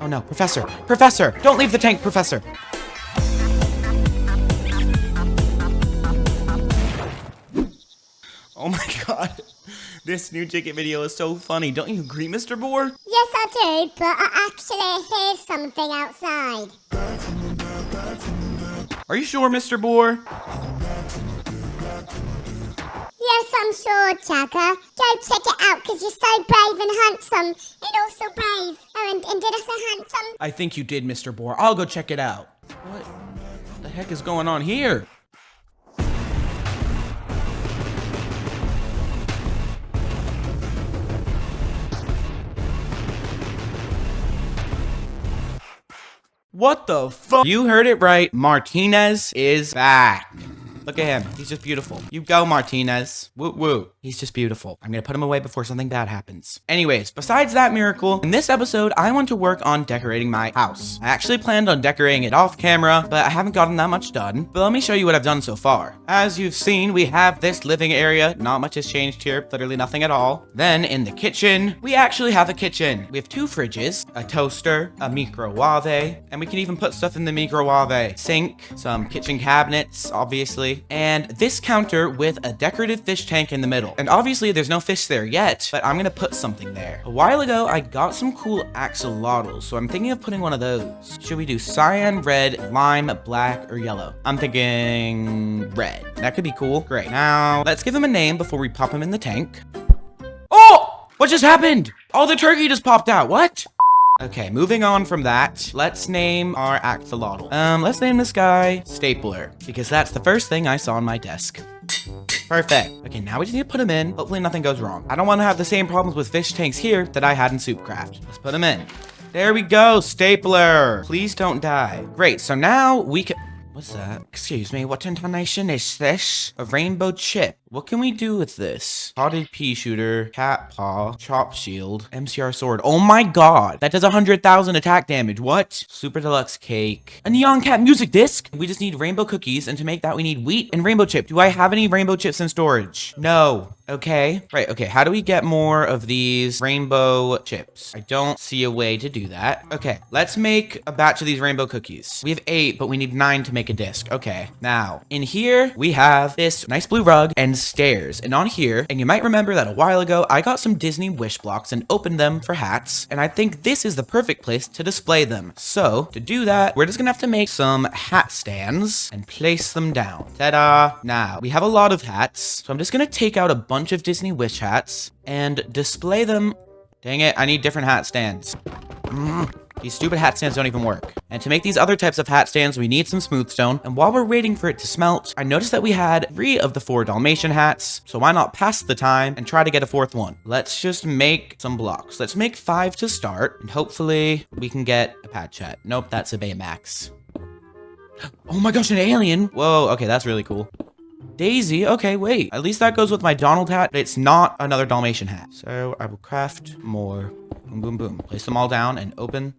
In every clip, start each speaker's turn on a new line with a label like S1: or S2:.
S1: Oh no, Professor! Professor! Don't leave the tank, Professor! Oh my god. This new ticket video is so funny. Don't you agree, Mr. Boar?
S2: Yes, I do, but I actually hear something outside.
S1: Are you sure, Mr. Boar?
S2: Yes, I'm sure, Chugga. Go check it out, because you're so brave and handsome. And also brave. Oh, and did I say handsome?
S1: I think you did, Mr. Boar. I'll go check it out. What the heck is going on here? What the fuck? You heard it right. Martinez is back. Look at him. He's just beautiful. You go, Martinez. Woo woo. He's just beautiful. I'm gonna put him away before something bad happens. Anyways, besides that miracle, in this episode, I want to work on decorating my house. I actually planned on decorating it off camera, but I haven't gotten that much done. But let me show you what I've done so far. As you've seen, we have this living area. Not much has changed here. Literally nothing at all. Then in the kitchen, we actually have a kitchen. We have 2 fridges, a toaster, a microwave, and we can even put stuff in the microwave. Sink, some kitchen cabinets, obviously, and this counter with a decorative fish tank in the middle. And obviously there's no fish there yet, but I'm gonna put something there. A while ago, I got some cool axolotls, so I'm thinking of putting one of those. Should we do cyan, red, lime, black, or yellow? I'm thinking red. That could be cool. Great. Now, let's give him a name before we pop him in the tank. Oh! What just happened? Oh, the turkey just popped out. What? Okay, moving on from that, let's name our axolotl. Let's name this guy Stapler, because that's the first thing I saw on my desk. Perfect. Okay, now we just need to put him in. Hopefully nothing goes wrong. I don't want to have the same problems with fish tanks here that I had in Soupcraft. Let's put him in. There we go, Stapler. Please don't die. Great, so now we can... What's that? Excuse me, what intonation is this? A rainbow chip. What can we do with this? Potted pea shooter, cat paw, chop shield, MCR sword. Oh my god, that does 100,000 attack damage. What? Super deluxe cake. A neon cat music disc. We just need rainbow cookies, and to make that we need wheat and rainbow chip. Do I have any rainbow chips in storage? No. Okay. Right, okay, how do we get more of these rainbow chips? I don't see a way to do that. Okay, let's make a batch of these rainbow cookies. We have 8, but we need 9 to make a disc. Okay, now, in here, we have this nice blue rug and stairs. And on here, and you might remember that a while ago, I got some Disney wish blocks and opened them for hats, and I think this is the perfect place to display them. So, to do that, we're just gonna have to make some hat stands and place them down. Ta-da! Now, we have a lot of hats, so I'm just gonna take out a bunch of Disney wish hats and display them. Dang it, I need different hat stands. These stupid hat stands don't even work. And to make these other types of hat stands, we need some smooth stone. And while we're waiting for it to smelt, I noticed that we had 3 of the 4 Dalmatian hats. So why not pass the time and try to get a 4th one? Let's just make some blocks. Let's make 5 to start. And hopefully we can get a patch hat. Nope, that's a Baymax. Oh my gosh, an alien. Whoa, okay, that's really cool. Daisy, okay, wait. At least that goes with my Donald hat, but it's not another Dalmatian hat. So I will craft more. Boom, boom, boom. Place them all down and open.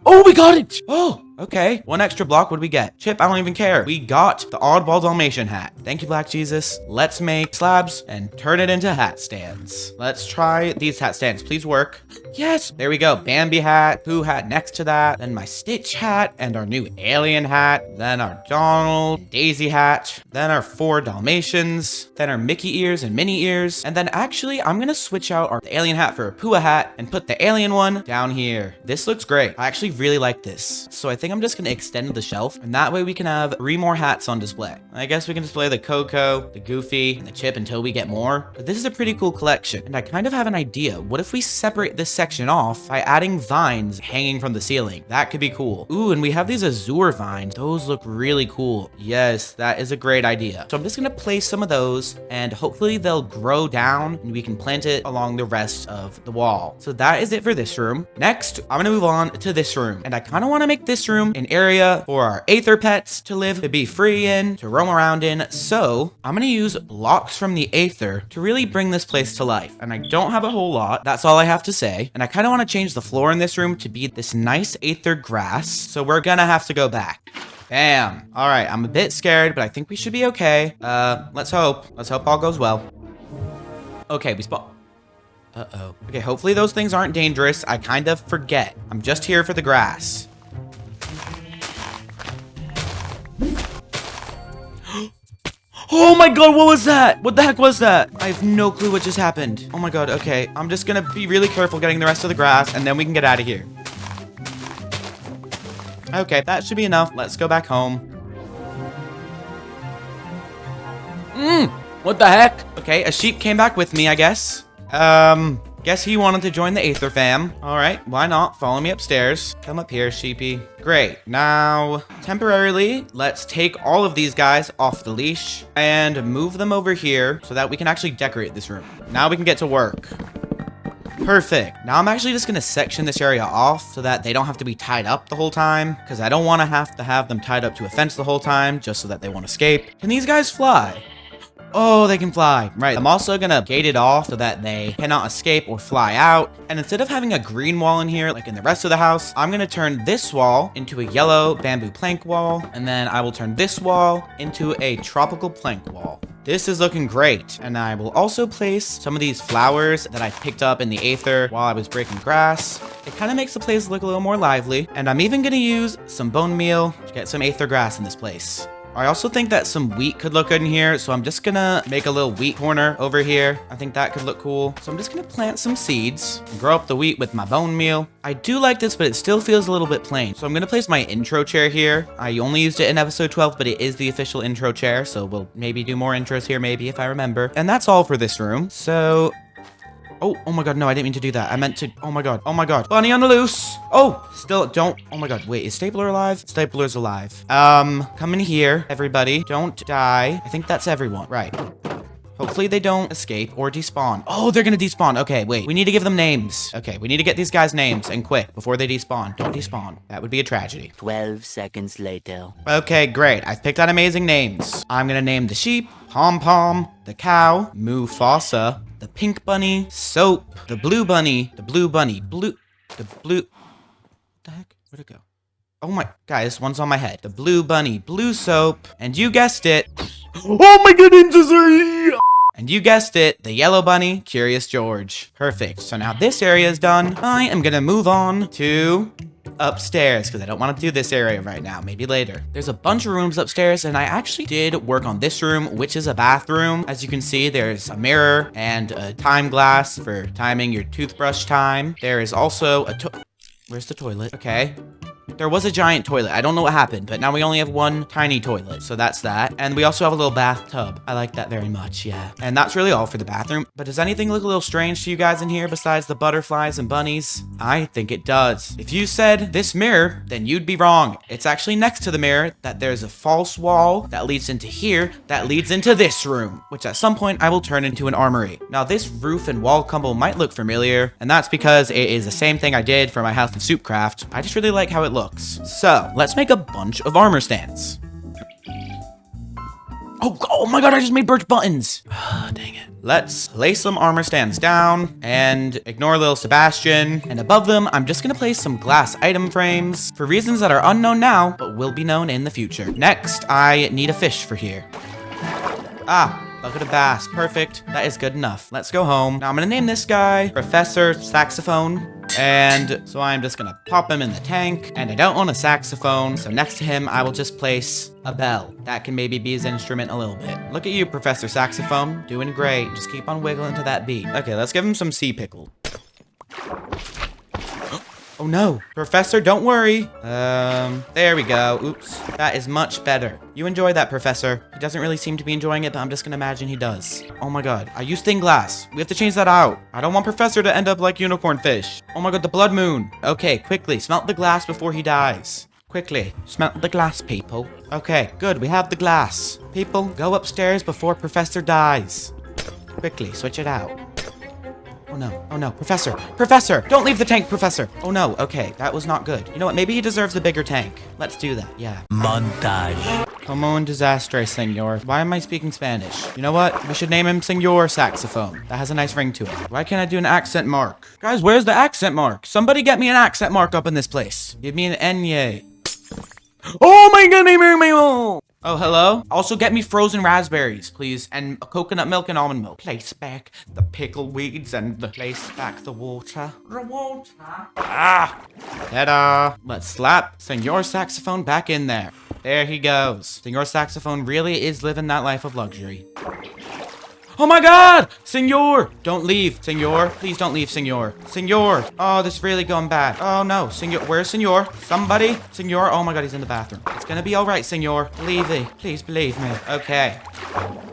S1: Oh, we got it! Oh, okay. 1 extra block, what do we get? Chip, I don't even care. We got the oddball Dalmatian hat. Thank you, Black Jesus. Let's make slabs and turn it into hat stands. Let's try these hat stands. Please work. Yes, there we go. Bambi hat, Pooh hat next to that, then my Stitch hat, and our new alien hat, then our Donald, Daisy hat, then our 4 Dalmatians, then our Mickey ears and Minnie ears, and then actually, I'm gonna switch out our alien hat for a Pooh hat and put the alien one down here. This looks great. I actually really like this. So I think I'm just gonna extend the shelf, and that way we can have 3 more hats on display. I guess we can display the Coco, the Goofy, and the Chip until we get more. But this is a pretty cool collection, and I kind of have an idea. What if we separate this section off by adding vines hanging from the ceiling? That could be cool. Ooh, and we have these azure vines. Those look really cool. Yes, that is a great idea. So I'm just gonna place some of those, and hopefully they'll grow down, and we can plant it along the rest of the wall. So that is it for this room. Next, I'm gonna move on to this room, and I kind of want to make this room an area for our Aether pets to live, to be free in, to roam around in. So I'm gonna use blocks from the Aether to really bring this place to life. And I don't have a whole lot. That's all I have to say. And I kind of want to change the floor in this room to be this nice Aether grass. So we're gonna have to go back. Bam. All right, I'm a bit scared, but I think we should be okay. Let's hope. Let's hope all goes well. Okay, we spawned. Uh-oh. Okay, hopefully those things aren't dangerous. I kind of forget. I'm just here for the grass. Oh my god, what was that? What the heck was that? I have no clue what just happened. Oh my god, okay. I'm just gonna be really careful getting the rest of the grass, and then we can get out of here. Okay, that should be enough. Let's go back home. What the heck? Okay, a sheep came back with me, I guess. Guess he wanted to join the Aether fam. All right, why not? Follow me upstairs. Come up here, sheepy. Great. Now, temporarily, let's take all of these guys off the leash and move them over here so that we can actually decorate this room. Now we can get to work. Perfect. Now I'm actually just gonna section this area off so that they don't have to be tied up the whole time, because I don't want to have them tied up to a fence the whole time just so that they won't escape. Can these guys fly? Oh, they can fly. Right. I'm also gonna gate it off so that they cannot escape or fly out. And instead of having a green wall in here, like in the rest of the house, I'm gonna turn this wall into a yellow bamboo plank wall. And then I will turn this wall into a tropical plank wall. This is looking great. And I will also place some of these flowers that I picked up in the Aether while I was breaking grass. It kind of makes the place look a little more lively. And I'm even gonna use some bone meal to get some Aether grass in this place. I also think that some wheat could look good in here, so I'm just gonna make a little wheat corner over here. I think that could look cool. So I'm just gonna plant some seeds and grow up the wheat with my bone meal. I do like this, but it still feels a little bit plain. So I'm gonna place my intro chair here. I only used it in episode 12, but it is the official intro chair, so we'll maybe do more intros here, maybe, if I remember. And that's all for this room. So... Oh my god, no, I didn't mean to do that. I meant to, oh my god, bunny on the loose. Oh, still don't, oh my god, wait, is Stapler alive? Stapler's alive. Come in here, everybody. Don't die. I think that's everyone, right. Hopefully they don't escape or despawn. Oh, they're gonna despawn. Okay, wait, we need to give them names. Okay, we need to get these guys names, and quick, before they despawn. Don't despawn. That would be a tragedy.
S3: 12 seconds later.
S1: Okay, great. I've picked out amazing names. I'm gonna name the sheep Pom Pom, the cow Mufasa, the pink bunny Soap, the blue bunny the blue, what the heck? Where'd it go? Oh my, guys, one's on my head. The blue bunny Blue Soap, and you guessed it. Oh my goodness, and you guessed it, the yellow bunny Curious George. Perfect. So now this area is done. I am gonna move on to upstairs because I don't want to do this area right now, maybe later. There's a bunch of rooms upstairs, and I actually did work on this room, which is a bathroom. As you can see, there's a mirror and a time glass for timing your toothbrush time. There is also a where's the toilet? Okay. There was a giant toilet. I don't know what happened, but now we only have one tiny toilet. So that's that. And we also have a little bathtub. I like that very much, yeah. And that's really all for the bathroom. But does anything look a little strange to you guys in here besides the butterflies and bunnies? I think it does. If you said this mirror, then you'd be wrong. It's actually next to the mirror that there's a false wall that leads into here that leads into this room, which at some point I will turn into an armory. Now this roof and wall combo might look familiar, and that's because it is the same thing I did for my house in Soupcraft. I just really like how it looks. So, let's make a bunch of armor stands. Oh my god, I just made birch buttons. Dang it. Let's place some armor stands down and ignore little Sebastian. And above them, I'm just gonna place some glass item frames for reasons that are unknown now, but will be known in the future. Next, I need a fish for here. Bucket of bass, perfect. That is good enough. Let's go home. Now I'm gonna name this guy Professor Saxophone. And so I'm just gonna pop him in the tank. And I don't own a saxophone, so next to him, I will just place a bell. That can maybe be his instrument a little bit. Look at you, Professor Saxophone. Doing great. Just keep on wiggling to that beat. Okay, let's give him some sea pickle. Oh no, Professor, don't worry. There we go. Oops, that is much better. You enjoy that, Professor. He doesn't really seem to be enjoying it, but I'm just gonna imagine he does. Oh my god, I used stained glass. We have to change that out. I don't want Professor to end up like unicorn fish. Oh my god, the blood moon. Okay, quickly, smelt the glass before he dies. Quickly, smelt the glass, people. Okay, good, we have the glass. People, go upstairs before Professor dies. Quickly, switch it out. Oh no, Professor, don't leave the tank, Professor. Oh no, okay, that was not good. You know what, maybe he deserves a bigger tank. Let's do that, yeah.
S3: Montage.
S1: Como un desastre, senor. Why am I speaking Spanish? You know what, we should name him Senor Saxophone. That has a nice ring to it. Why can't I do an accent mark? Guys, where's the accent mark? Somebody get me an accent mark up in this place. Give me an enye. Oh my god, Oh, hello? Also get me frozen raspberries, please, and coconut milk and almond milk. Place back the pickle weeds and place back the water. The water. Ah! Ta-da! Let's slap Senor Saxophone back in there. There he goes. Senor Saxophone really is living that life of luxury. Oh my god! Senor! Don't leave, Senor. Please don't leave, Senor. Senor! Oh, this is really going bad. Oh no, Senor. Where's Senor? Somebody? Senor? Oh my god, he's in the bathroom. It's gonna be alright, Senor. Believe me. Please believe me. Okay.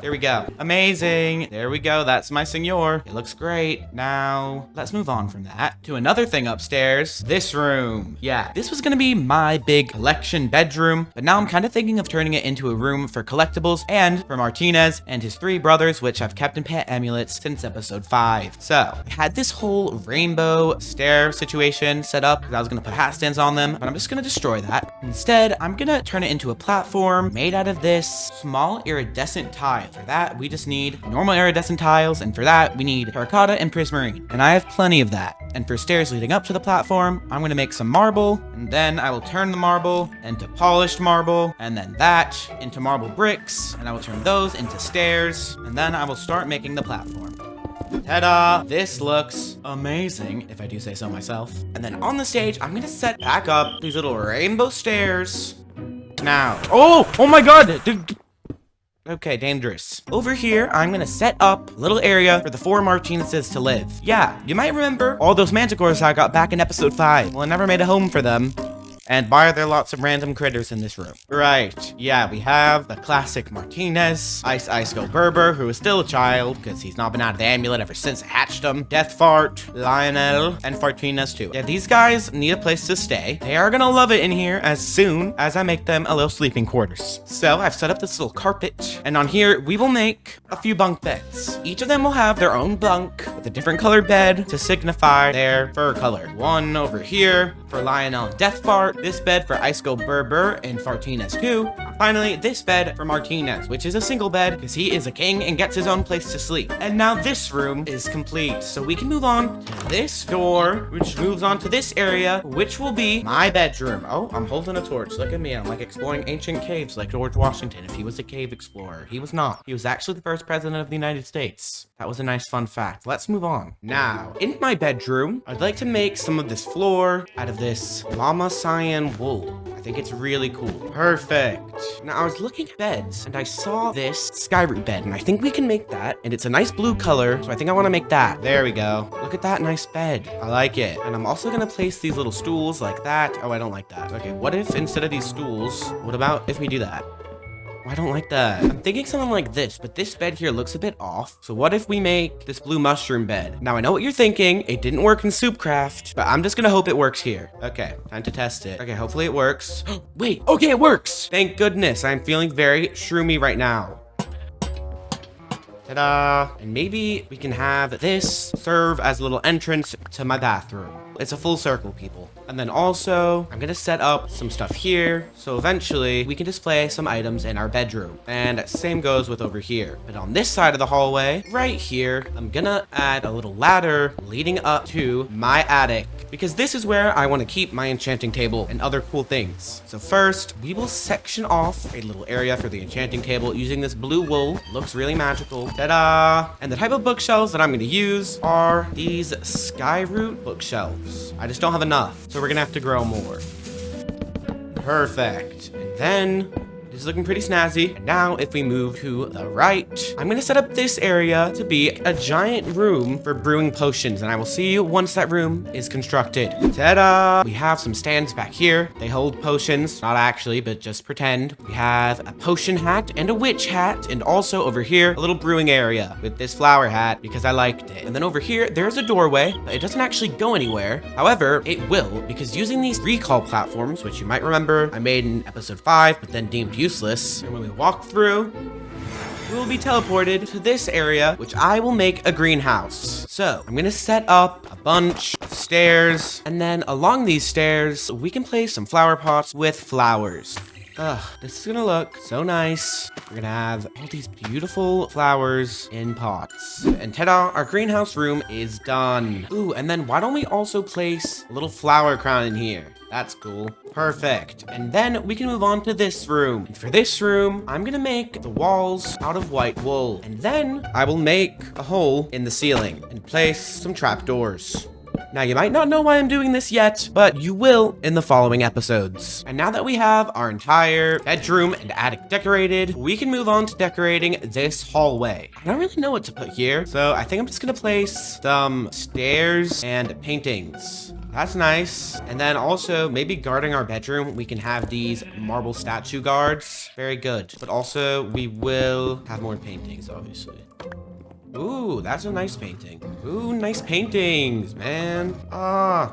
S1: There we go. Amazing. There we go. That's my Senor. It looks great. Now, let's move on from that to another thing upstairs. This room. Yeah, this was gonna be my big collection bedroom, but now I'm kind of thinking of turning it into a room for collectibles and for Martinez and his 3 brothers, which I've kept in pet amulets since episode 5. So, I had this whole rainbow stair situation set up because I was gonna put hat stands on them, but I'm just gonna destroy that. Instead, I'm gonna turn it into a platform made out of this small iridescent tile. For that, we just need normal iridescent tiles, and for that, we need terracotta and prismarine. And I have plenty of that. And for stairs leading up to the platform, I'm gonna make some marble, and then I will turn the marble into polished marble, and then that into marble bricks, and I will turn those into stairs, and then I will start making the platform. Ta-da! This looks amazing, if I do say so myself. And then on the stage, I'm gonna set back up these little rainbow stairs. Now, oh my god! Okay, dangerous. Over here, I'm gonna set up a little area for the 4 Martinezes to live. Yeah, you might remember all those Manticores I got back in episode 5. Well, I never made a home for them. And why are there lots of random critters in this room? Right, yeah, we have the classic Martinez, Ice Go Berber, who is still a child, because he's not been out of the amulet ever since I hatched him, Death Fart, Lionel, and Fartinez too. Yeah, these guys need a place to stay. They are gonna love it in here as soon as I make them a little sleeping quarters. So I've set up this little carpet, and on here, we will make a few bunk beds. Each of them will have their own bunk with a different colored bed to signify their fur color. One over here for Lionel and Death Fart, this bed for Ice Go Berber and Fartinez too. Finally, this bed for Martinez, which is a single bed because he is a king and gets his own place to sleep. And now this room is complete. So we can move on to this door, which moves on to this area, which will be my bedroom. Oh, I'm holding a torch. Look at me. I'm like exploring ancient caves like George Washington if he was a cave explorer. He was not. He was actually the first president of the United States. That was a nice fun fact. Let's move on. Now, in my bedroom, I'd like to make some of this floor out of this llama cyan wool. I think it's really cool. Perfect. Now, I was looking at beds, and I saw this skyroot bed, and I think we can make that, and it's a nice blue color, so I think I want to make that. There we go. Look at that nice bed. I like it. And I'm also going to place these little stools like that. Oh, I don't like that. Okay, what if instead of these stools, what about if we do that? I don't like that. I'm thinking something like this, but this bed here looks a bit off. So what if we make this blue mushroom bed? Now I know what you're thinking. It didn't work in Soupcraft, but I'm just gonna hope it works here. Okay, time to test it. Okay, hopefully it works. Wait, okay, it works. Thank goodness. I'm feeling very shroomy right now. Ta-da! And maybe we can have this serve as a little entrance to my bathroom. It's a full circle, people. And then also, I'm gonna set up some stuff here, so eventually we can display some items in our bedroom. And same goes with over here. But on this side of the hallway, right here, I'm gonna add a little ladder leading up to my attic, because this is where I want to keep my enchanting table and other cool things. So first, we will section off a little area for the enchanting table using this blue wool. Looks really magical. Ta-da! And the type of bookshelves that I'm going to use are these skyroot bookshelves. I just don't have enough, so we're going to have to grow more. Perfect. And then this is looking pretty snazzy. And now if we move to the right, I'm gonna set up this area to be a giant room for brewing potions. And I will see you once that room is constructed. Ta-da! We have some stands back here. They hold potions, not actually, but just pretend. We have a potion hat and a witch hat. And also over here, a little brewing area with this flower hat because I liked it. And then over here, there's a doorway, but it doesn't actually go anywhere. However, it will, because using these recall platforms, which you might remember I made in episode 5, but then deemed useless. And when we walk through, we will be teleported to this area, which I will make a greenhouse. So I'm gonna set up a bunch of stairs, and then along these stairs, we can place some flower pots with flowers. This is gonna look so nice. We're gonna have all these beautiful flowers in pots. And ta-da, our greenhouse room is done. Ooh, and then why don't we also place a little flower crown in here? That's cool. Perfect. And then we can move on to this room. And for this room, I'm gonna make the walls out of white wool. And then I will make a hole in the ceiling and place some trapdoors. Now, you might not know why I'm doing this yet, but you will in the following episodes. And now that we have our entire bedroom and attic decorated, we can move on to decorating this hallway. I don't really know what to put here, so I think I'm just gonna place some stairs and paintings. That's nice. And then also, maybe guarding our bedroom, we can have these marble statue guards. Very good. But also, we will have more paintings, obviously. Ooh, that's a nice painting. Ooh, nice paintings, man. Ah.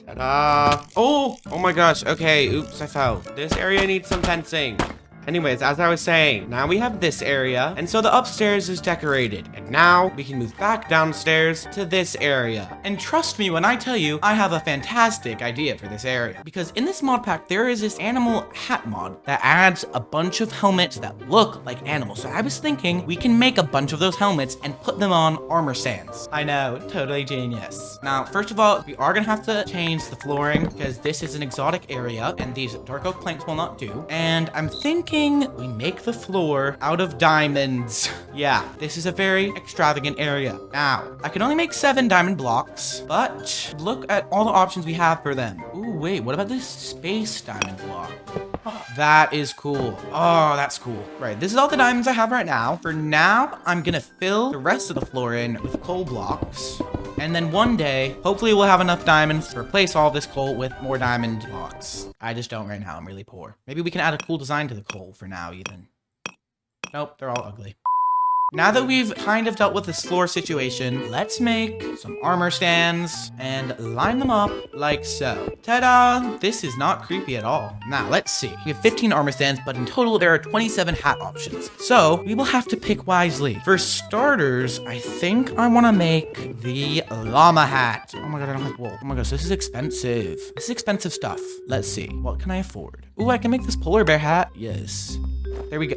S1: Ta-da. Oh my gosh. Okay, oops, I fell. This area needs some fencing. Anyways, as I was saying, now we have this area, and so the upstairs is decorated, and now we can move back downstairs to this area. And trust me when I tell you, I have a fantastic idea for this area, because in this mod pack, there is this animal hat mod that adds a bunch of helmets that look like animals. So I was thinking we can make a bunch of those helmets and put them on armor stands. I know, totally genius. Now, first of all, we are gonna have to change the flooring because this is an exotic area, and these dark oak planks will not do. And I'm thinking we make the floor out of diamonds. Yeah, this is a very extravagant area. Now, I can only make 7 diamond blocks, but look at all the options we have for them. Ooh, wait, what about this space diamond block? That is cool. Oh, that's cool. Right, this is all the diamonds I have right now. For now, I'm gonna fill the rest of the floor in with coal blocks. And then one day, hopefully we'll have enough diamonds to replace all this coal with more diamond blocks. I just don't right now. I'm really poor. Maybe we can add a cool design to the coal for now, even. Nope, they're all ugly. Now that we've kind of dealt with this floor situation, let's make some armor stands and line them up like so. Ta-da! This is not creepy at all. Now, let's see. We have 15 armor stands, but in total, there are 27 hat options. So, we will have to pick wisely. For starters, I think I want to make the llama hat. Oh my god, I don't have wool. Oh my gosh, this is expensive. This is expensive stuff. Let's see. What can I afford? Ooh, I can make this polar bear hat. Yes. There we go.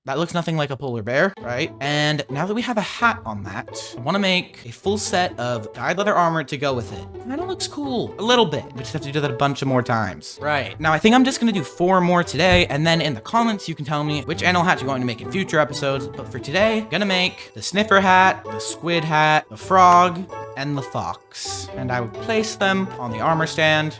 S1: That looks nothing like a polar bear, right? And now that we have a hat on that, I want to make a full set of dyed leather armor to go with it. Kind of looks cool. A little bit. We just have to do that a bunch of more times. Right. Now, I think I'm just going to do 4 more today, and then in the comments, you can tell me which animal hat you want me to make in future episodes. But for today, I'm going to make the sniffer hat, the squid hat, the frog, and the fox. And I would place them on the armor stand.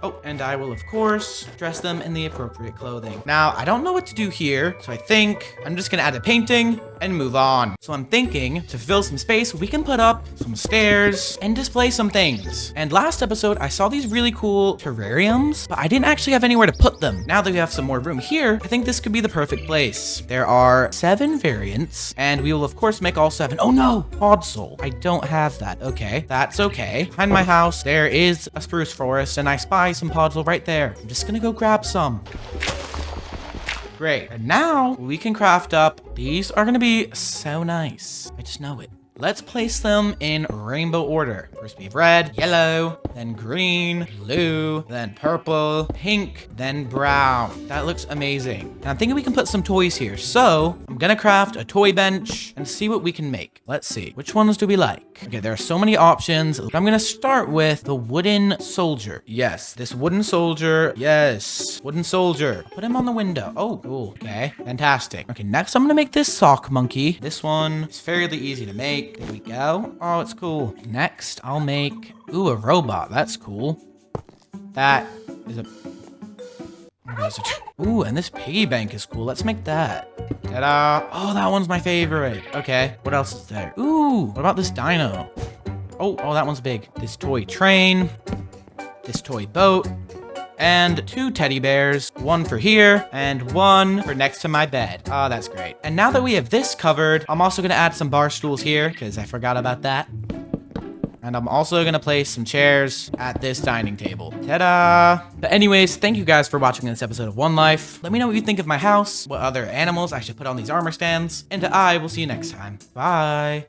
S1: Oh, and I will, of course, dress them in the appropriate clothing. Now, I don't know what to do here, so I think I'm just gonna add a painting and move on. So I'm thinking, to fill some space, we can put up some stairs and display some things. And last episode, I saw these really cool terrariums, but I didn't actually have anywhere to put them. Now that we have some more room here, I think this could be the perfect place. There are 7 variants, and we will, of course, make all 7. Oh no, podzol. I don't have that. Okay, that's okay. Behind my house, there is a spruce forest, and I spy some podzol right there. I'm just gonna go grab some. Great. And now we can craft up. These are gonna be so nice. I just know it. Let's place them in rainbow order. First we have red, yellow, then green, blue, then purple, pink, then brown. That looks amazing. And I'm thinking we can put some toys here. So I'm gonna craft a toy bench and see what we can make. Let's see. Which ones do we like? Okay, there are so many options. I'm gonna start with the wooden soldier. Yes, this wooden soldier. Yes, wooden soldier. Put him on the window. Oh, cool. Okay, fantastic. Okay, next I'm gonna make this sock monkey. This one is fairly easy to make. There we go. Oh, it's cool. Next, I'll make, ooh, a robot. That's cool. That is a, what is it? Ooh, and this piggy bank is cool. Let's make that. Ta-da. Oh, that one's my favorite. Okay, what else is there? Ooh, what about this dino? Oh, that one's big. This toy train, this toy boat, and 2 teddy bears, 1 for here and 1 for next to my bed. Oh, that's great. And now that we have this covered, I'm also gonna add some bar stools here because I forgot about that. And I'm also gonna place some chairs at this dining table. Ta-da! But anyways, thank you guys for watching this episode of One Life. Let me know what you think of my house, what other animals I should put on these armor stands, and I will see you next time. Bye!